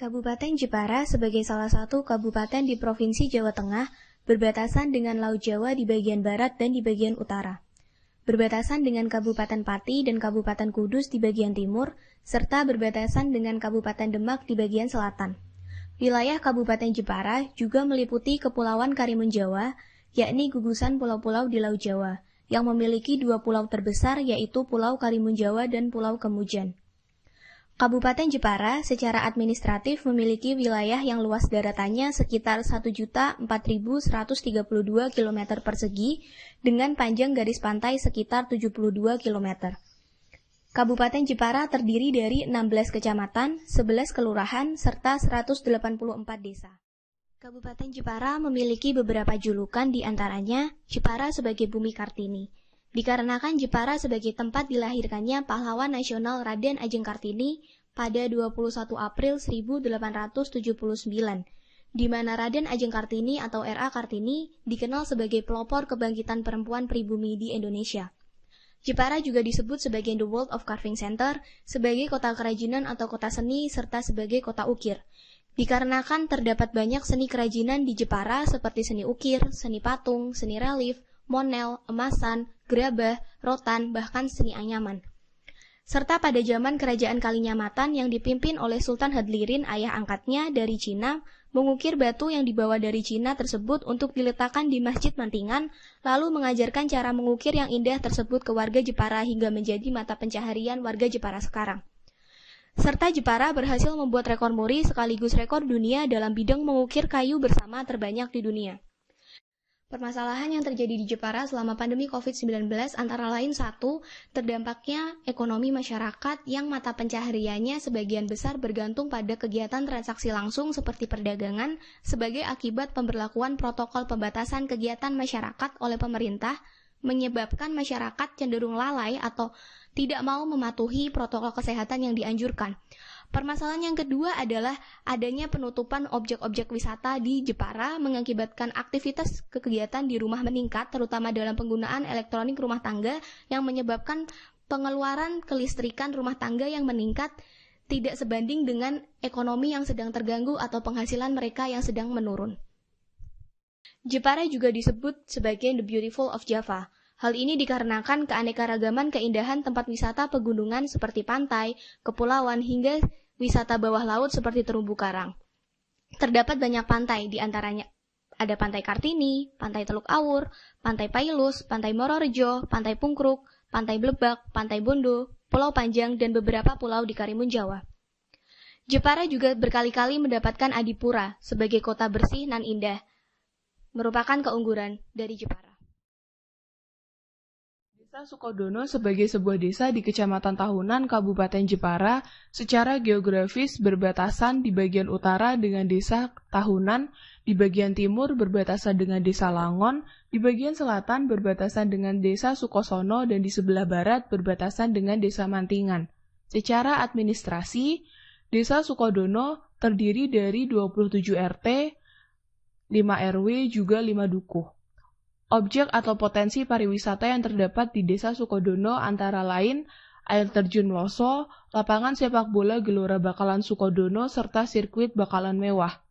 Kabupaten Jepara sebagai salah satu kabupaten di Provinsi Jawa Tengah, berbatasan dengan Laut Jawa di bagian barat dan di bagian utara. Berbatasan dengan Kabupaten Pati dan Kabupaten Kudus di bagian timur, serta berbatasan dengan Kabupaten Demak di bagian selatan. Wilayah Kabupaten Jepara juga meliputi Kepulauan Karimun Jawa, yakni gugusan pulau-pulau di Laut Jawa, yang memiliki dua pulau terbesar yaitu Pulau Karimun Jawa dan Pulau Kemujan. Kabupaten Jepara secara administratif memiliki wilayah yang luas daratannya sekitar 1.004.132 km persegi dengan panjang garis pantai sekitar 72 km. Kabupaten Jepara terdiri dari 16 kecamatan, 11 kelurahan, serta 184 desa. Kabupaten Jepara memiliki beberapa julukan di antaranya Jepara sebagai Bumi Kartini. Dikarenakan Jepara sebagai tempat dilahirkannya pahlawan nasional Raden Ajeng Kartini pada 21 April 1879, di mana Raden Ajeng Kartini atau R.A. Kartini dikenal sebagai pelopor kebangkitan perempuan pribumi di Indonesia. Jepara juga disebut sebagai The World of Carving Center, sebagai kota kerajinan atau kota seni, serta sebagai kota ukir. Dikarenakan terdapat banyak seni kerajinan di Jepara seperti seni ukir, seni patung, seni relief, monel, emasan, gerabah, rotan, bahkan seni anyaman. Serta pada zaman kerajaan Kalinyamatan yang dipimpin oleh Sultan Hadlirin, ayah angkatnya dari Cina, mengukir batu yang dibawa dari Cina tersebut untuk diletakkan di Masjid Mantingan, lalu mengajarkan cara mengukir yang indah tersebut ke warga Jepara hingga menjadi mata pencaharian warga Jepara sekarang. Serta Jepara berhasil membuat rekor muri sekaligus rekor dunia dalam bidang mengukir kayu bersama terbanyak di dunia. Permasalahan yang terjadi di Jepara selama pandemi COVID-19 antara lain satu, terdampaknya ekonomi masyarakat yang mata pencahariannya sebagian besar bergantung pada kegiatan transaksi langsung seperti perdagangan sebagai akibat pemberlakuan protokol pembatasan kegiatan masyarakat oleh pemerintah menyebabkan masyarakat cenderung lalai atau tidak mau mematuhi protokol kesehatan yang dianjurkan. Permasalahan yang kedua adalah adanya penutupan objek-objek wisata di Jepara mengakibatkan aktivitas kegiatan di rumah meningkat, terutama dalam penggunaan elektronik rumah tangga yang menyebabkan pengeluaran kelistrikan rumah tangga yang meningkat tidak sebanding dengan ekonomi yang sedang terganggu atau penghasilan mereka yang sedang menurun. Jepara juga disebut sebagai The Beautiful of Java. Hal ini dikarenakan keanekaragaman keindahan tempat wisata pegunungan seperti pantai, kepulauan, hingga wisata bawah laut seperti terumbu karang. Terdapat banyak pantai, di antaranya ada Pantai Kartini, Pantai Teluk Awur, Pantai Pailus, Pantai Mororejo, Pantai Pungkruk, Pantai Blebak, Pantai Bondo, Pulau Panjang, dan beberapa pulau di Karimun Jawa. Jepara juga berkali-kali mendapatkan Adipura sebagai kota bersih nan indah, merupakan keunggulan dari Jepara. Desa Sukodono sebagai sebuah desa di Kecamatan Tahunan, Kabupaten Jepara, secara geografis berbatasan di bagian utara dengan Desa Tahunan, di bagian timur berbatasan dengan Desa Langon, di bagian selatan berbatasan dengan Desa Sukosono, dan di sebelah barat berbatasan dengan Desa Mantingan. Secara administrasi, Desa Sukodono terdiri dari 27 RT, 5 RW, juga 5 dukuh. Objek atau potensi pariwisata yang terdapat di Desa Sukodono antara lain air terjun Loso, lapangan sepak bola Gelora Bakalan Sukodono, serta sirkuit Bakalan Mewah.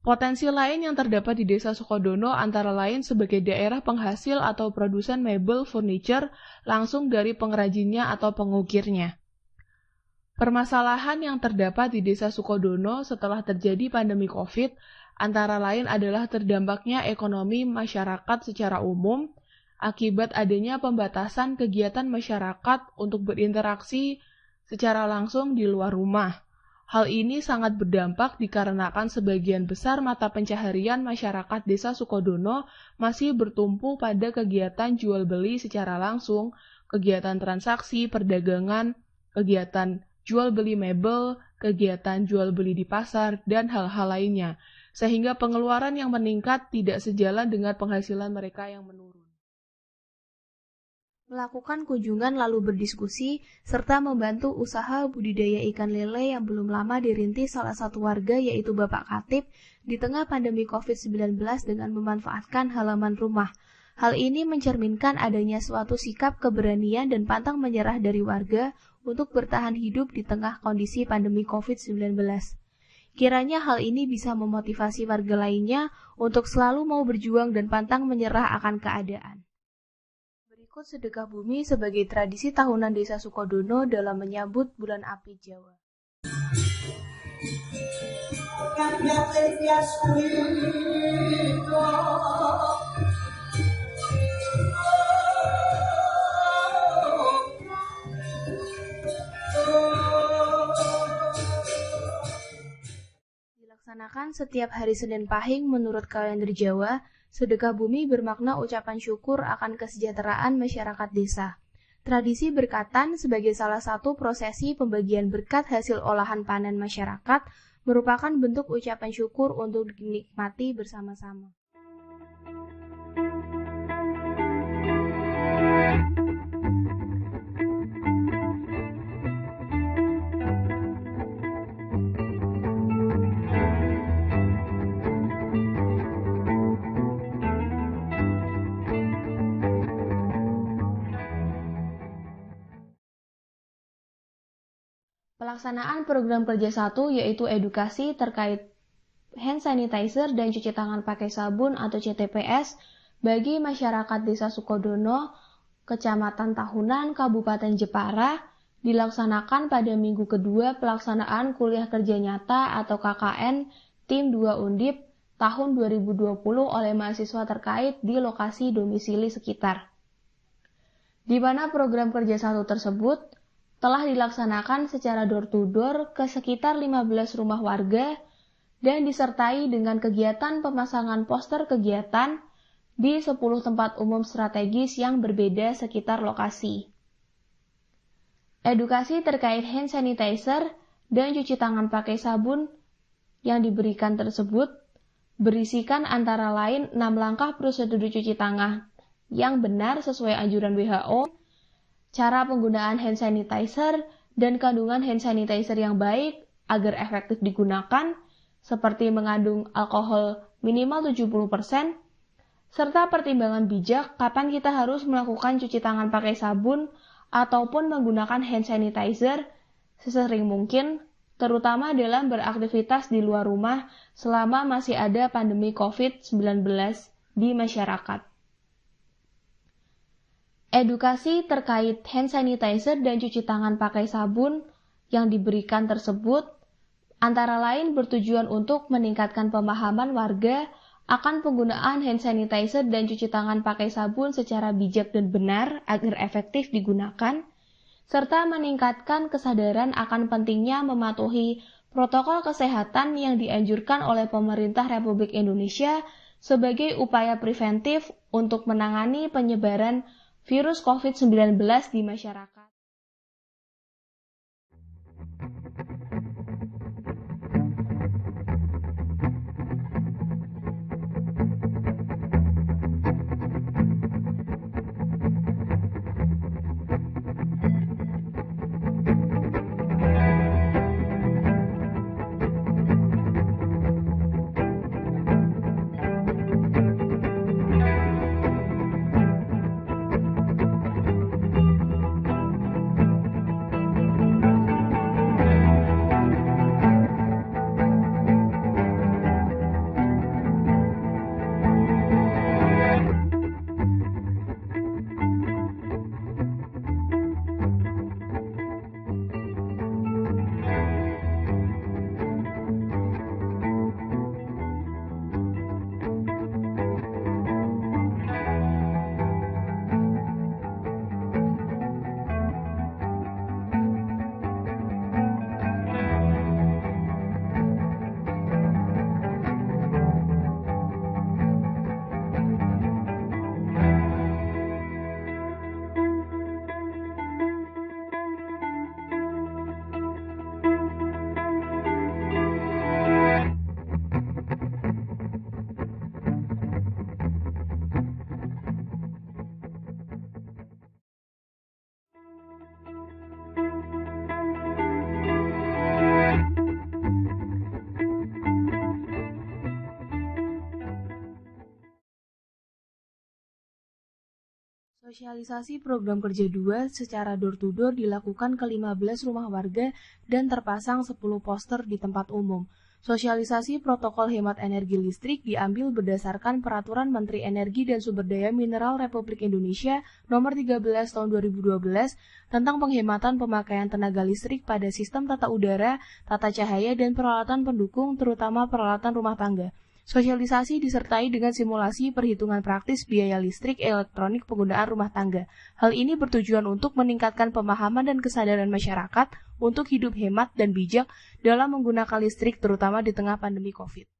Potensi lain yang terdapat di Desa Sukodono antara lain sebagai daerah penghasil atau produsen mebel furniture langsung dari pengrajinnya atau pengukirnya. Permasalahan yang terdapat di Desa Sukodono setelah terjadi pandemi COVID antara lain adalah terdampaknya ekonomi masyarakat secara umum akibat adanya pembatasan kegiatan masyarakat untuk berinteraksi secara langsung di luar rumah. Hal ini sangat berdampak dikarenakan sebagian besar mata pencaharian masyarakat Desa Sukodono masih bertumpu pada kegiatan jual beli secara langsung, kegiatan transaksi, perdagangan, kegiatan jual beli mebel, kegiatan jual beli di pasar, dan hal-hal lainnya, sehingga pengeluaran yang meningkat tidak sejalan dengan penghasilan mereka yang menurun. Melakukan kunjungan lalu berdiskusi, serta membantu usaha budidaya ikan lele yang belum lama dirintis salah satu warga yaitu Bapak Katib di tengah pandemi COVID-19 dengan memanfaatkan halaman rumah. Hal ini mencerminkan adanya suatu sikap keberanian dan pantang menyerah dari warga untuk bertahan hidup di tengah kondisi pandemi COVID-19. Kiranya hal ini bisa memotivasi warga lainnya untuk selalu mau berjuang dan pantang menyerah akan keadaan. Berikut sedekah bumi sebagai tradisi tahunan Desa Sukodono dalam menyambut Bulan Api Jawa. Dilaksanakan setiap hari Senin Pahing menurut kalender Jawa, sedekah bumi bermakna ucapan syukur akan kesejahteraan masyarakat desa. Tradisi berkatan sebagai salah satu prosesi pembagian berkat hasil olahan panen masyarakat merupakan bentuk ucapan syukur untuk dinikmati bersama-sama. Pelaksanaan program kerja 1 yaitu edukasi terkait hand sanitizer dan cuci tangan pakai sabun atau CTPS bagi masyarakat Desa Sukodono, Kecamatan Tahunan, Kabupaten Jepara, dilaksanakan pada minggu kedua pelaksanaan kuliah kerja nyata atau KKN Tim 2 Undip tahun 2020 oleh mahasiswa terkait di lokasi domisili sekitar. Di mana program kerja 1 tersebut telah dilaksanakan secara door-to-door ke sekitar 15 rumah warga dan disertai dengan kegiatan pemasangan poster kegiatan di 10 tempat umum strategis yang berbeda sekitar lokasi. Edukasi terkait hand sanitizer dan cuci tangan pakai sabun yang diberikan tersebut berisikan antara lain 6 langkah prosedur cuci tangan yang benar sesuai anjuran WHO, cara penggunaan hand sanitizer, dan kandungan hand sanitizer yang baik agar efektif digunakan, seperti mengandung alkohol minimal 70%, serta pertimbangan bijak kapan kita harus melakukan cuci tangan pakai sabun ataupun menggunakan hand sanitizer sesering mungkin, terutama dalam beraktivitas di luar rumah selama masih ada pandemi COVID-19 di masyarakat. Edukasi terkait hand sanitizer dan cuci tangan pakai sabun yang diberikan tersebut antara lain bertujuan untuk meningkatkan pemahaman warga akan penggunaan hand sanitizer dan cuci tangan pakai sabun secara bijak dan benar agar efektif digunakan, serta meningkatkan kesadaran akan pentingnya mematuhi protokol kesehatan yang dianjurkan oleh pemerintah Republik Indonesia sebagai upaya preventif untuk menangani penyebaran virus COVID-19 di masyarakat. Sosialisasi program kerja 2 secara door-to-door dilakukan ke 15 rumah warga dan terpasang 10 poster di tempat umum. Sosialisasi protokol hemat energi listrik diambil berdasarkan Peraturan Menteri Energi dan Sumber Daya Mineral Republik Indonesia Nomor 13 Tahun 2012 tentang penghematan pemakaian tenaga listrik pada sistem tata udara, tata cahaya, dan peralatan pendukung, terutama peralatan rumah tangga. Sosialisasi disertai dengan simulasi perhitungan praktis biaya listrik elektronik penggunaan rumah tangga. Hal ini bertujuan untuk meningkatkan pemahaman dan kesadaran masyarakat untuk hidup hemat dan bijak dalam menggunakan listrik terutama di tengah pandemi COVID.